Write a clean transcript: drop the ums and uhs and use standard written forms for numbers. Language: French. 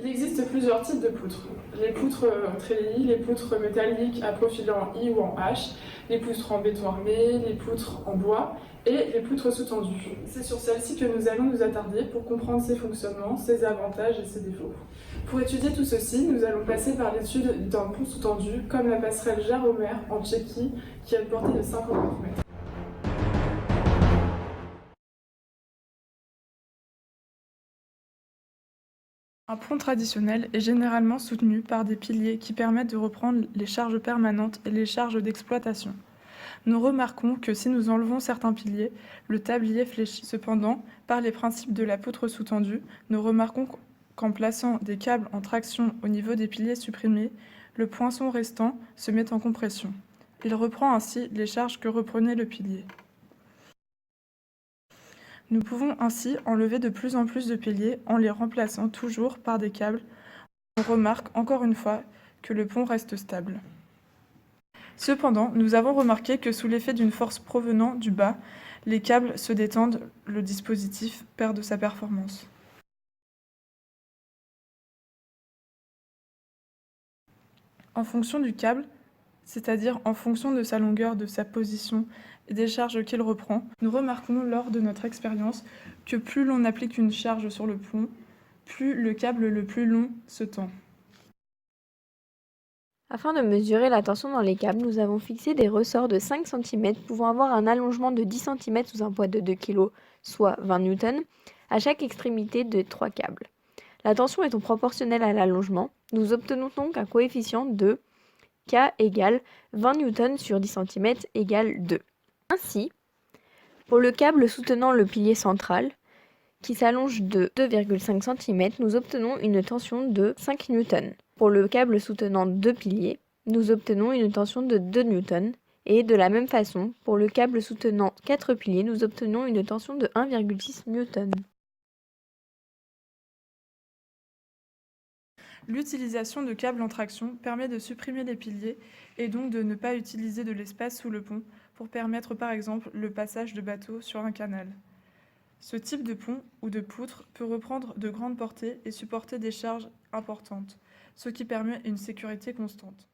Il existe plusieurs types de poutres. Les poutres treillis, les poutres métalliques à profil en I ou en H, les poutres en béton armé, les poutres en bois et les poutres sous-tendues. C'est sur celles-ci que nous allons nous attarder pour comprendre ses fonctionnements, ses avantages et ses défauts. Pour étudier tout ceci, nous allons passer par l'étude d'un pont sous-tendu comme la passerelle Jaromír en Tchéquie qui a une portée de 59 mètres. Un pont traditionnel est généralement soutenu par des piliers qui permettent de reprendre les charges permanentes et les charges d'exploitation. Nous remarquons que si nous enlevons certains piliers, le tablier fléchit. Cependant, par les principes de la poutre sous-tendue, nous remarquons qu'en plaçant des câbles en traction au niveau des piliers supprimés, le poinçon restant se met en compression. Il reprend ainsi les charges que reprenait le pilier. Nous pouvons ainsi enlever de plus en plus de piliers en les remplaçant toujours par des câbles. On remarque encore une fois que le pont reste stable. Cependant, nous avons remarqué que sous l'effet d'une force provenant du bas, les câbles se détendent, le dispositif perd de sa performance. En fonction du câble, c'est-à-dire en fonction de sa longueur, de sa position et des charges qu'il reprend, nous remarquons lors de notre expérience que plus l'on applique une charge sur le pont, plus le câble le plus long se tend. Afin de mesurer la tension dans les câbles, nous avons fixé des ressorts de 5 cm pouvant avoir un allongement de 10 cm sous un poids de 2 kg, soit 20 N, à chaque extrémité de 3 câbles. La tension étant proportionnelle à l'allongement, nous obtenons donc un coefficient de K égale 20 N sur 10 cm égale 2. Ainsi, pour le câble soutenant le pilier central, qui s'allonge de 2,5 cm, nous obtenons une tension de 5 N. Pour le câble soutenant deux piliers, nous obtenons une tension de 2 N. Et de la même façon, pour le câble soutenant 4 piliers, nous obtenons une tension de 1,6 N. L'utilisation de câbles en traction permet de supprimer les piliers et donc de ne pas utiliser de l'espace sous le pont pour permettre par exemple le passage de bateaux sur un canal. Ce type de pont ou de poutre peut reprendre de grandes portées et supporter des charges importantes, ce qui permet une sécurité constante.